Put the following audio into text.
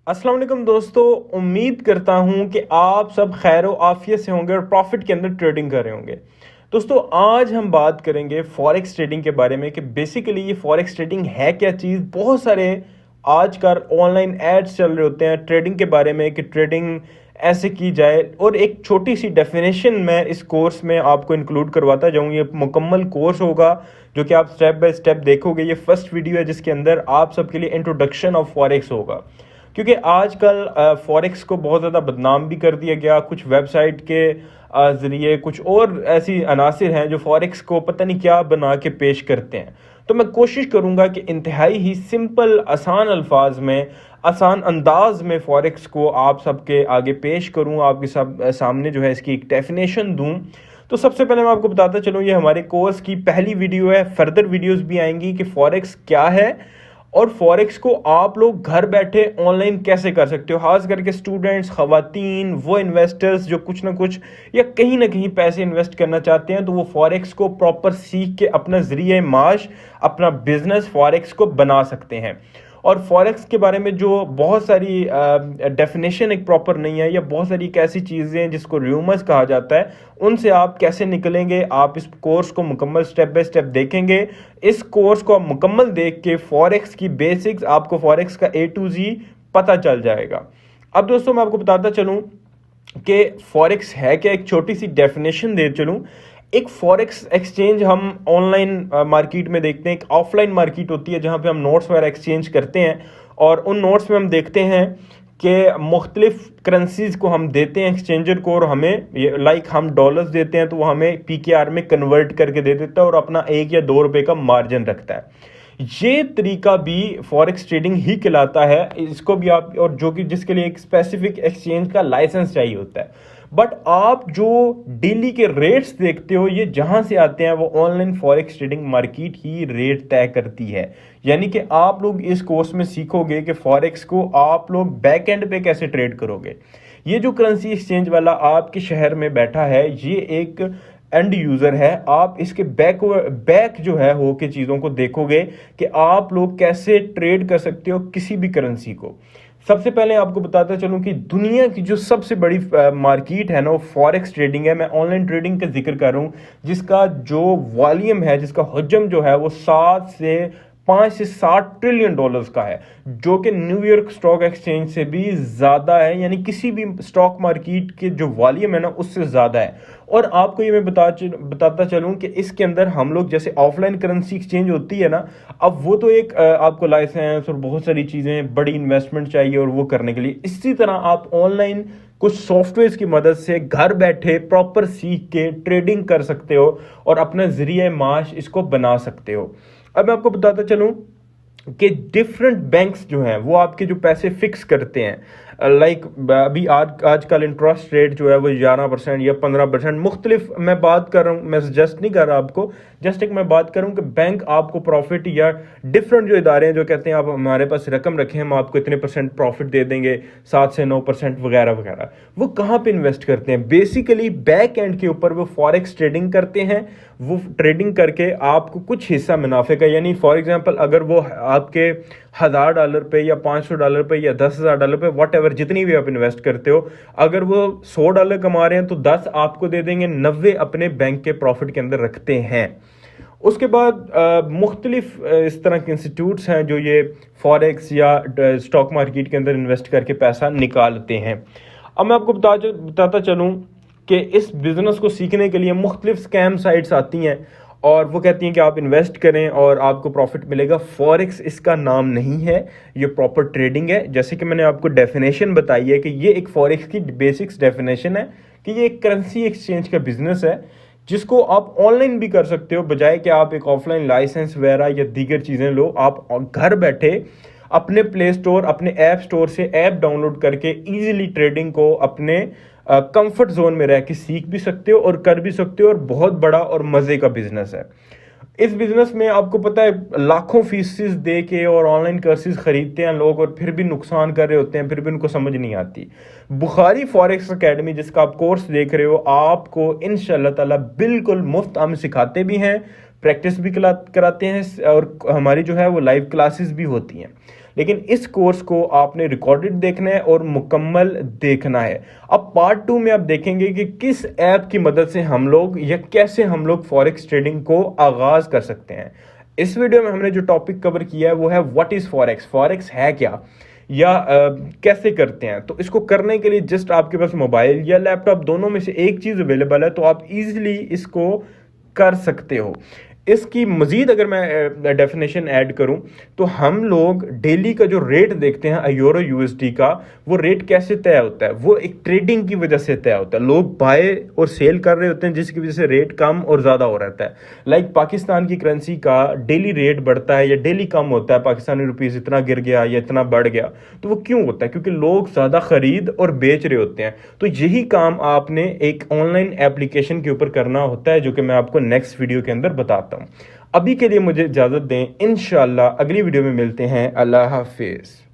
अस्सलाम वालेकुम दोस्तों। उम्मीद करता हूं कि आप सब खैर आफियत से होंगे और प्रॉफिट के अंदर ट्रेडिंग कर रहे होंगे। दोस्तों, आज हम बात करेंगे फॉरेक्स ट्रेडिंग के बारे में कि बेसिकली ये फॉरेक्स ट्रेडिंग है क्या चीज़। बहुत सारे आजकल ऑनलाइन एड्स चल रहे होते हैं ट्रेडिंग के बारे में कि ट्रेडिंग ऐसे की जाए, और एक छोटी सी डेफिनेशन मैं इस कोर्स में आपको इंक्लूड करवाता जाऊँ। ये मुकम्मल कोर्स होगा जो कि आप स्टेप बाय स्टेप देखोगे। ये फर्स्ट वीडियो है जिसके अंदर आप सबके लिए इंट्रोडक्शन ऑफ फॉरेक्स होगा, क्योंकि आजकल फॉरेक्स को बहुत ज़्यादा बदनाम भी कर दिया गया। कुछ वेबसाइट के ज़रिए कुछ और ऐसी अनासिर हैं जो फॉरेक्स को पता नहीं क्या बना के पेश करते हैं। तो मैं कोशिश करूंगा कि इंतहाई ही सिंपल आसान अल्फाज में, आसान अंदाज में फॉरेक्स को आप सबके आगे पेश करूं, आपके सब सामने जो है इसकी एक डेफिनेशन दूं। तो सबसे पहले मैं आपको बताता चलूं, ये हमारे कोर्स की पहली वीडियो है। फर्दर वीडियोस भी आएंगी कि फॉरेक्स क्या है और फॉरेक्स को आप लोग घर बैठे ऑनलाइन कैसे कर सकते हो। खास करके स्टूडेंट्स, खवातीन, वो इन्वेस्टर्स जो कुछ ना कुछ या कहीं ना कहीं पैसे इन्वेस्ट करना चाहते हैं, तो वो फॉरेक्स को प्रॉपर सीख के अपना जरिए माश, अपना बिजनेस फॉरेक्स को बना सकते हैं। और फॉरेक्स के बारे में जो बहुत सारी डेफिनेशन एक प्रॉपर नहीं है, या बहुत सारी एक ऐसी चीज़ें हैं जिसको र्यूमर्स कहा जाता है, उनसे आप कैसे निकलेंगे, आप इस कोर्स को मुकम्मल स्टेप बाय स्टेप देखेंगे। इस कोर्स को आप मुकम्मल देख के फॉरेक्स की बेसिक्स, आपको फॉरेक्स का A to Z पता चल जाएगा। अब दोस्तों, मैं आपको बताता चलूँ कि फॉरेक्स है क्या। एक छोटी सी डेफिनेशन दे चलूँ। एक फॉरेक्स एक्सचेंज हम ऑनलाइन मार्केट में देखते हैं, एक ऑफलाइन मार्केट होती है जहाँ पे हम नोट्स वगैरह एक्सचेंज करते हैं, और उन नोट्स में हम देखते हैं कि मुख्तलिफ करेंसीज को हम देते हैं एक्सचेंजर को, और हमें लाइक हम डॉलर्स देते हैं तो वो हमें PKR में कन्वर्ट करके दे देता है और अपना 1 या 2 रुपए का मार्जिन रखता है। ये तरीका भी फॉरेक्स ट्रेडिंग ही कहलाता है। इसको भी आप, और जो कि जिसके लिए एक स्पेसिफिक एक्सचेंज का लाइसेंस चाहिए होता है। बट आप जो डेली के रेट्स देखते हो, ये जहां से आते हैं, वो ऑनलाइन फॉरेक्स ट्रेडिंग मार्केट ही रेट तय करती है। यानी कि आप लोग इस कोर्स में सीखोगे कि फॉरेक्स को आप लोग बैक एंड पे कैसे ट्रेड करोगे। ये जो करेंसी एक्सचेंज वाला आपके शहर में बैठा है, ये एक एंड यूजर है। आप इसके बैक जो है हो के चीज़ों को देखोगे कि आप लोग कैसे ट्रेड कर सकते हो किसी भी करेंसी को। सबसे पहले आपको बताता चलूं कि दुनिया की जो सबसे बड़ी मार्केट है ना, वो फॉरेक्स ट्रेडिंग है। मैं ऑनलाइन ट्रेडिंग का जिक्र कर रहा हूं, जिसका जो वॉल्यूम है, जिसका हजम जो है, वो 5 से 7 ट्रिलियन डॉलर्स का है, जो कि न्यूयॉर्क स्टॉक एक्सचेंज से भी ज़्यादा है। यानी किसी भी स्टॉक मार्केट के जो वॉल्यूम है ना, उससे ज़्यादा है। और आपको ये मैं बताता चलूं कि इसके अंदर हम लोग, जैसे ऑफलाइन करेंसी एक्सचेंज होती है ना, अब वो तो एक आपको लाइसेंस और बहुत सारी चीज़ें, बड़ी इन्वेस्टमेंट चाहिए और वो करने के लिए। इसी तरह आप ऑनलाइन कुछ सॉफ्टवेयर की मदद से घर बैठे प्रॉपर सीख के ट्रेडिंग कर सकते हो और अपना जरिए माश इसको बना सकते हो। अब मैं आपको बताता चलूं कि डिफरेंट बैंक्स जो हैं वो आपके जो पैसे फिक्स करते हैं, लाइक अभी आजकल इंटरेस्ट रेट जो है वो 11% या 15% मुख्तलिफ, मैं बात कर रहा हूँ, मैं सजेस्ट नहीं कर रहा आपको, जस्ट एक मैं बात करूँ कि बैंक आपको प्रॉफिट, या डिफरेंट जो इदारे हैं जो कहते हैं आप हमारे पास रकम रखें, हम आपको इतने % प्रॉफिट दे देंगे, 7 से 9% वगैरह वगैरह। वो कहाँ पे इन्वेस्ट करते हैं? बेसिकली बैक एंड के ऊपर वो फॉरेक्स ट्रेडिंग करते हैं। वो ट्रेडिंग करके आपको कुछ हिस्सा मुनाफे का, यानी फॉर एग्जांपल अगर वो आपके $1000 पे या $500 पे या $10,000 पे, वट एवर जितनी भी आप इन्वेस्ट करते हो, अगर वो $100 कमा रहे हैं तो 10 आपको दे देंगे, 90 अपने बैंक के प्रॉफिट के अंदर रखते हैं। उसके बाद मुख्तलिफ इस तरह के इंस्टीट्यूट्स हैं जो ये फॉरेक्स या स्टॉक मार्केट के अंदर इन्वेस्ट करके पैसा निकालते हैं। अब मैं आपको बताता चलूँ कि इस बिज़नेस को सीखने के लिए मुख्तलिफ स्कैम साइट्स आती हैं और वो कहती हैं कि आप इन्वेस्ट करें और आपको प्रॉफिट मिलेगा। फॉरेक्स इसका नाम नहीं है, ये प्रॉपर ट्रेडिंग है। जैसे कि मैंने आपको डेफिनेशन बताई है कि ये एक फॉरेक्स की बेसिक्स डेफिनेशन है कि ये एक करेंसी एक्सचेंज का बिजनेस है, जिसको आप ऑनलाइन भी कर सकते हो, बजाय कि आप एक ऑफलाइन लाइसेंस वगैरह या दीगर चीज़ें लो। आप घर बैठे अपने प्ले स्टोर, अपने ऐप स्टोर से ऐप डाउनलोड करके ईजिली ट्रेडिंग को अपने कंफर्ट जोन में रह के सीख भी सकते हो और कर भी सकते हो, और बहुत बड़ा और मज़े का बिजनेस है। इस बिजनेस में आपको पता है लाखों फीसेस दे के और ऑनलाइन कोर्सेज खरीदते हैं लोग, और फिर भी नुकसान कर रहे होते हैं, फिर भी उनको समझ नहीं आती। बुखारी फॉरेक्स एकेडमी जिसका आप कोर्स देख रहे हो, आपको इंशाल्लाह ताला बिल्कुल मुफ्त हम सिखाते भी हैं, प्रैक्टिस भी कराते हैं, और हमारी जो है वो लाइव क्लासेस भी होती हैं। लेकिन इस कोर्स को आपने रिकॉर्डेड देखना है और मुकम्मल देखना है। अब पार्ट 2 में आप देखेंगे कि किस ऐप की मदद से हम लोग या कैसे हम लोग फॉरेक्स ट्रेडिंग को आगाज कर सकते हैं। इस वीडियो में हमने जो टॉपिक कवर किया है वो है व्हाट इज फॉरेक्स, फॉरेक्स है क्या या कैसे करते हैं। तो इसको करने के लिए जस्ट आपके पास मोबाइल या लैपटॉप दोनों में से एक चीज़ अवेलेबल है तो आप इजीली इसको कर सकते हो। इसकी मजीद अगर मैं डेफिनेशन ऐड करूं तो हम लोग डेली का जो रेट देखते हैं यूरो यूएसडी का, वो रेट कैसे तय होता है, वो एक ट्रेडिंग की वजह से तय होता है। लोग बाय और सेल कर रहे होते हैं जिसकी वजह से रेट कम और ज़्यादा हो रहता है। लाइक पाकिस्तान की करेंसी का डेली रेट बढ़ता है या डेली कम होता है, पाकिस्तानी रुपीज़ इतना गिर गया या इतना बढ़ गया, तो वो क्यों होता है? क्योंकि लोग ज़्यादा खरीद और बेच रहे होते हैं। तो यही काम आपने एक ऑनलाइन एप्लीकेशन के ऊपर करना होता है जो कि मैं आपको नेक्स्ट वीडियो के अंदर बताता हूँ। अभी के लिए मुझे इजाज़त दें, इंशाल्लाह अगली वीडियो में मिलते हैं। अल्लाह हाफिज़।